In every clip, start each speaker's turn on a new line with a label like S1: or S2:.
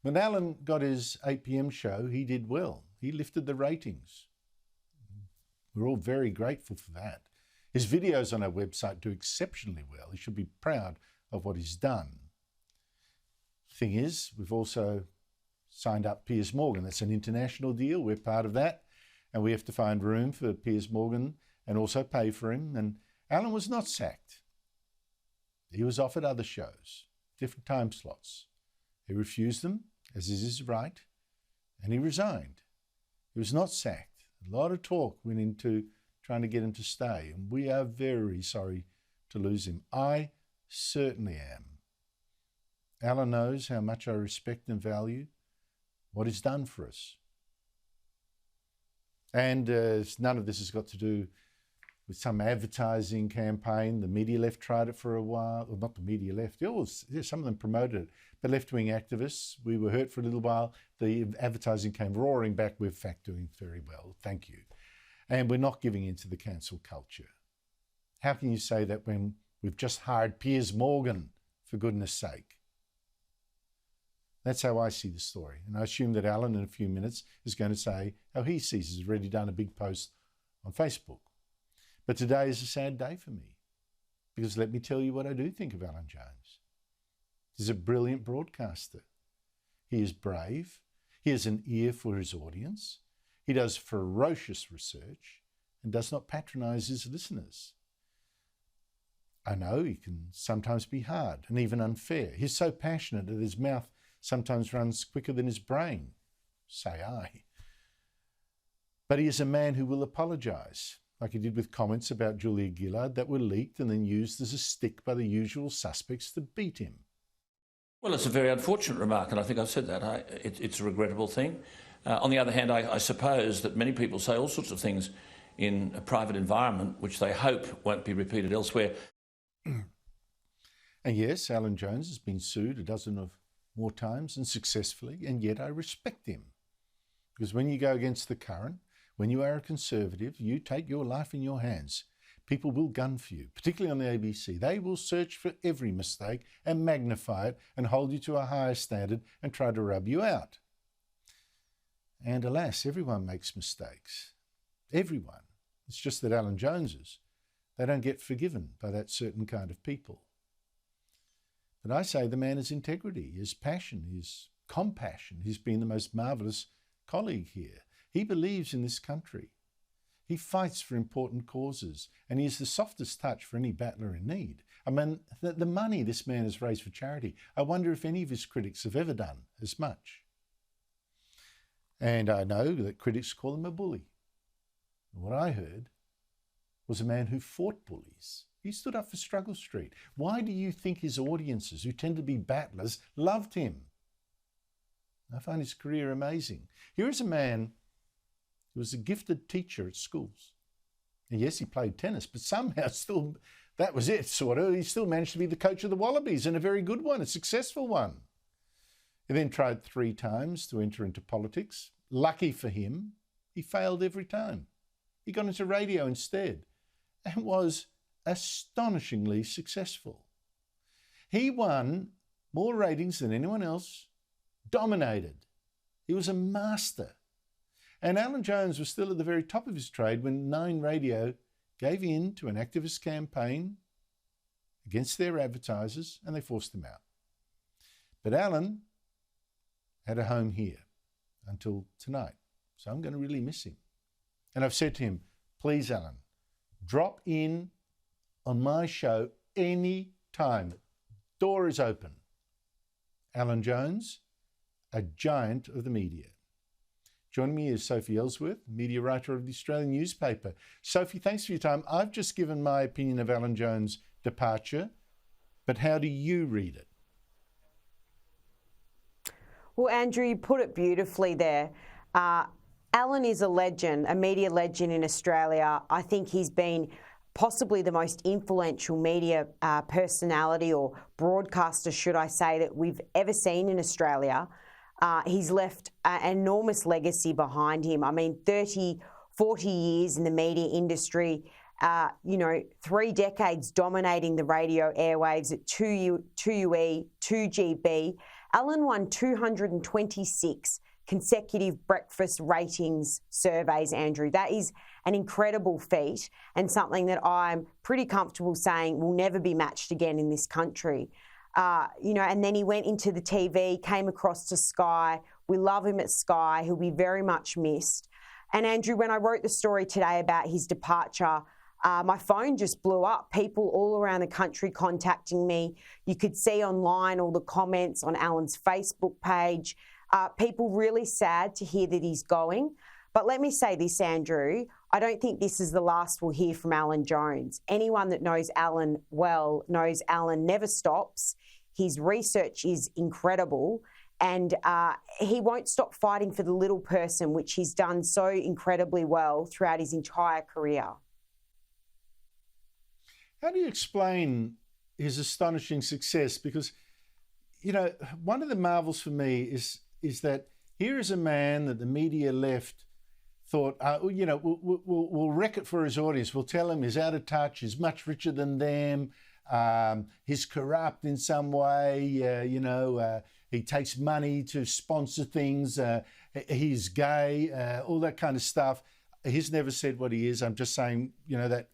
S1: When Alan got his 8 p.m. show, he did well. He lifted the ratings. We're all very grateful for that. His videos on our website do exceptionally well. He should be proud of what he's done. Thing is, we've also signed up Piers Morgan. That's an international deal. We're part of that. And we have to find room for Piers Morgan and also pay for him. And Alan was not sacked. He was offered other shows, different time slots. He refused them, as is his right, and he resigned. He was not sacked. A lot of talk went into trying to get him to stay, and we are very sorry to lose him. I certainly am. Alan knows how much I respect and value what he's done for us. And none of this has got to do with some advertising campaign. The media left tried it for a while. Well, not the media left. Some of them promoted it. But left-wing activists, we were hurt for a little while. The advertising came roaring back. We're in fact doing very well. Thank you. And we're not giving in to the cancel culture. How can you say that when we've just hired Piers Morgan, for goodness sake? That's how I see the story. And I assume that Alan, in a few minutes, is going to say how he sees it. He's already done a big post on Facebook. But today is a sad day for me, because let me tell you what I do think of Alan Jones. He's a brilliant broadcaster. He is brave. He has an ear for his audience. He does ferocious research and does not patronise his listeners. I know he can sometimes be hard and even unfair. He's so passionate that his mouth sometimes runs quicker than his brain, say I. But he is a man who will apologise, like he did with comments about Julia Gillard that were leaked and then used as a stick by the usual suspects to beat him.
S2: Well, it's a very unfortunate remark, and I think I've said that. It's a regrettable thing. On the other hand, I suppose that many people say all sorts of things in a private environment which they hope won't be repeated elsewhere.
S1: And yes, Alan Jones has been sued a dozen of more times and successfully, and yet I respect him. Because when you go against the current, when you are a conservative, you take your life in your hands. People will gun for you, particularly on the ABC. They will search for every mistake and magnify it and hold you to a higher standard and try to rub you out. And alas, everyone makes mistakes. Everyone. It's just that Alan Joneses, they don't get forgiven by that certain kind of people. But I say the man has integrity, his passion, his compassion. He's been the most marvellous colleague here. He believes in this country. He fights for important causes, and he is the softest touch for any battler in need. I mean, the money this man has raised for charity, I wonder if any of his critics have ever done as much. And I know that critics call him a bully. What I heard was a man who fought bullies. He stood up for Struggle Street. Why do you think his audiences, who tend to be battlers, loved him? I find his career amazing. Here is a man who was a gifted teacher at schools. And yes, he played tennis, but somehow still, that was it, sort of. He still managed to be the coach of the Wallabies, and a very good one, a successful one. He then tried 3 times to enter into politics. Lucky for him, he failed every time. He got into radio instead and was astonishingly successful. He won more ratings than anyone else, dominated. He was a master. And Alan Jones was still at the very top of his trade when Nine Radio gave in to an activist campaign against their advertisers, and they forced him out. But Alan had a home here until tonight, so I'm going to really miss him. And I've said to him, please, Alan, drop in on my show any time. Door is open. Alan Jones, a giant of the media. Joining me is Sophie Elsworth, media writer of the Australian newspaper. Sophie, thanks for your time. I've just given my opinion of Alan Jones' departure, but how do you read it?
S3: Well, Andrew, you put it beautifully there. Alan is a legend, a media legend in Australia. I think he's been possibly the most influential media personality or broadcaster, should I say, that we've ever seen in Australia. He's left an enormous legacy behind him. I mean, 30, 40 years in the media industry, 3 decades dominating the radio airwaves at 2UE, 2GB, Alan won 226 consecutive breakfast ratings surveys, Andrew. That is an incredible feat and something that I'm pretty comfortable saying will never be matched again in this country. And then he went into the TV, came across to Sky. We love him at Sky. He'll be very much missed. And Andrew, when I wrote the story today about his departure, my phone just blew up. People all around the country contacting me. You could see online all the comments on Alan's Facebook page. People really sad to hear that he's going. But let me say this, Andrew, I don't think this is the last we'll hear from Alan Jones. Anyone that knows Alan well knows Alan never stops. His research is incredible, and he won't stop fighting for the little person, which he's done so incredibly well throughout his entire career.
S1: How do you explain his astonishing success? Because, one of the marvels for me is that here is a man that the media left thought, we'll wreck it for his audience. We'll tell him he's out of touch, he's much richer than them, he's corrupt in some way, he takes money to sponsor things, he's gay, all that kind of stuff. He's never said what he is. I'm just saying, that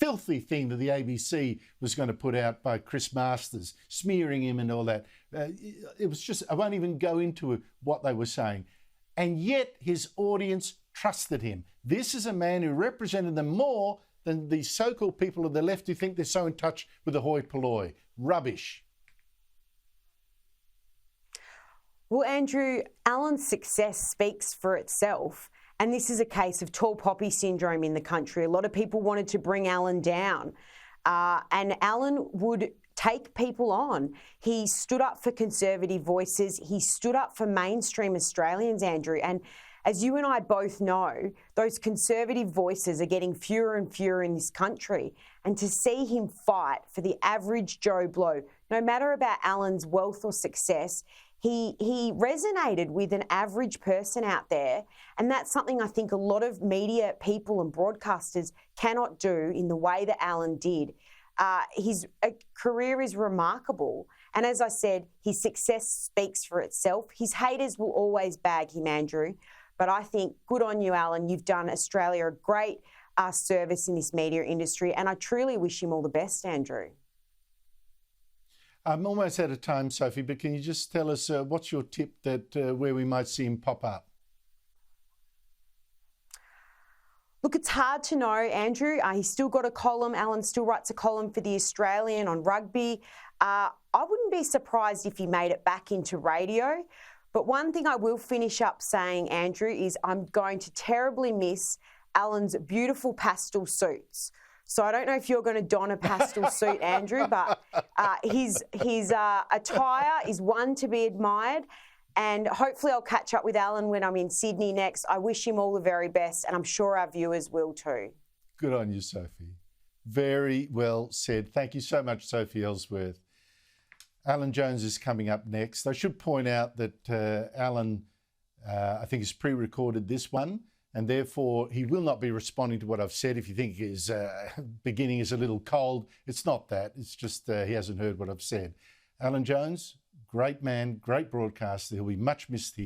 S1: filthy thing that the ABC was going to put out by Chris Masters, smearing him and all that. It was just, I won't even go into what they were saying. And yet his audience trusted him. This is a man who represented them more than the so-called people of the left who think they're so in touch with the hoi polloi. Rubbish.
S3: Well, Andrew, Alan's success speaks for itself. And this is a case of tall poppy syndrome in the country. A lot of people wanted to bring Alan down. And Alan would take people on. He stood up for conservative voices. He stood up for mainstream Australians, Andrew. And as you and I both know, those conservative voices are getting fewer and fewer in this country. And to see him fight for the average Joe Blow, no matter about Alan's wealth or success, he resonated with an average person out there. And that's something I think a lot of media people and broadcasters cannot do in the way that Alan did. His career is remarkable. And as I said, his success speaks for itself. His haters will always bag him, Andrew. But I think good on you, Alan. You've done Australia a great service in this media industry. And I truly wish him all the best, Andrew.
S1: I'm almost out of time, Sophie, but can you just tell us what's your tip that where we might see him pop up?
S3: Look, it's hard to know, Andrew. He's still got a column. Alan still writes a column for The Australian on rugby. I wouldn't be surprised if he made it back into radio. But one thing I will finish up saying, Andrew, is I'm going to terribly miss Alan's beautiful pastel suits. So I don't know if you're going to don a pastel suit, Andrew, but his attire is one to be admired. And hopefully I'll catch up with Alan when I'm in Sydney next. I wish him all the very best, and I'm sure our viewers will too.
S1: Good on you, Sophie. Very well said. Thank you so much, Sophie Elsworth. Alan Jones is coming up next. I should point out that Alan, I think, has pre-recorded this one, and therefore he will not be responding to what I've said. If you think his beginning is a little cold, it's not that. It's just he hasn't heard what I've said. Alan Jones, great man, great broadcaster. He'll be much missed here.